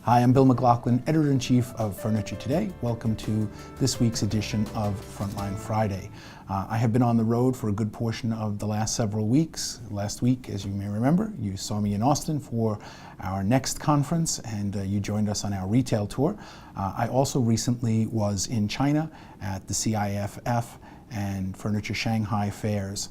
Hi, I'm Bill McLoughlin, Editor-in-Chief of Furniture Today. Welcome to this week's edition of Frontline Friday. I have been on the road for a good portion of the last several weeks. Last week, as you may remember, you saw me in Austin for our next conference, and you joined us on our retail tour. I also recently was in China at the CIFF and Furniture Shanghai fairs,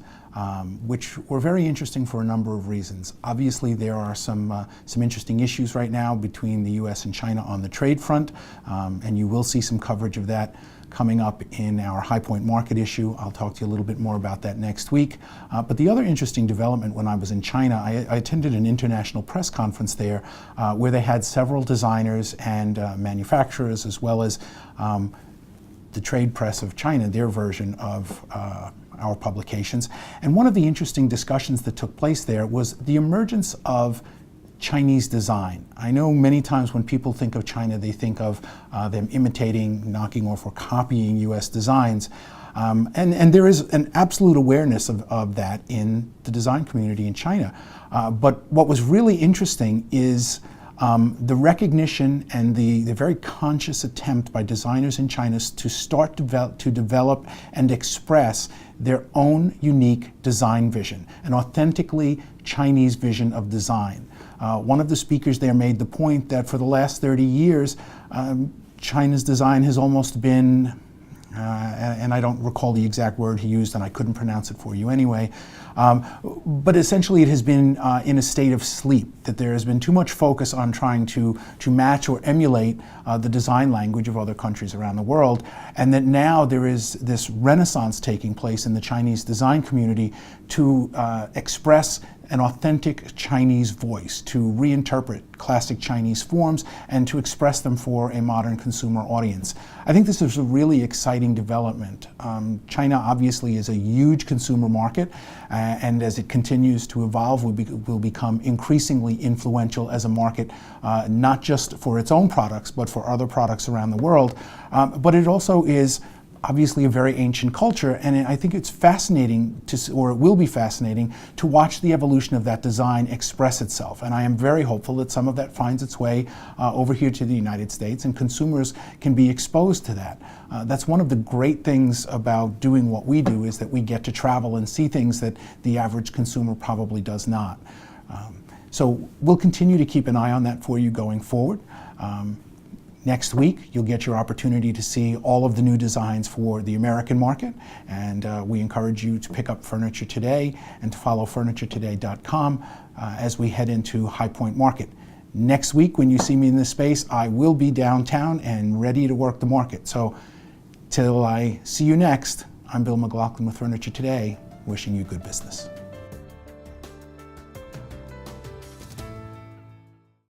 which were very interesting for a number of reasons. Obviously, there are some interesting issues right now between the US and China on the trade front, and you will see some coverage of that coming up in our High Point Market issue. I'll talk to you a little bit more about that next week. But the other interesting development when I was in China, I attended an international press conference there where they had several designers and manufacturers, as well as the trade press of China, their version of our publications. And one of the interesting discussions that took place there was the emergence of Chinese design. I know many times when people think of China, they think of them imitating, knocking off, or copying US designs. And there is an absolute awareness of that in the design community in China. But what was really interesting is the recognition and the very conscious attempt by designers in China to start to develop and express their own unique design vision, an authentically Chinese vision of design. One of the speakers there made the point that for the last 30 years, China's design has almost been, and I don't recall the exact word he used, and I couldn't pronounce it for you anyway, but essentially it has been in a state of sleep, that there has been too much focus on trying to match or emulate the design language of other countries around the world, and that now there is this renaissance taking place in the Chinese design community to express an authentic Chinese voice, to reinterpret classic Chinese forms and to express them for a modern consumer audience. I think this is a really exciting development. China obviously is a huge consumer market, and as it continues to evolve, will become increasingly influential as a market, not just for its own products, but for other products around the world. But it also is obviously a very ancient culture, and I think it's fascinating or it will be fascinating to watch the evolution of that design express itself. And I am very hopeful that some of that finds its way over here to the United States, and consumers can be exposed to that. That's one of the great things about doing what we do, is that we get to travel and see things that the average consumer probably does not. So we'll continue to keep an eye on that for you going forward. Next week, you'll get your opportunity to see all of the new designs for the American market, and we encourage you to pick up Furniture Today and to follow FurnitureToday.com as we head into High Point Market. Next week, when you see me in this space, I will be downtown and ready to work the market. So till I see you next, I'm Bill McLoughlin with Furniture Today, wishing you good business.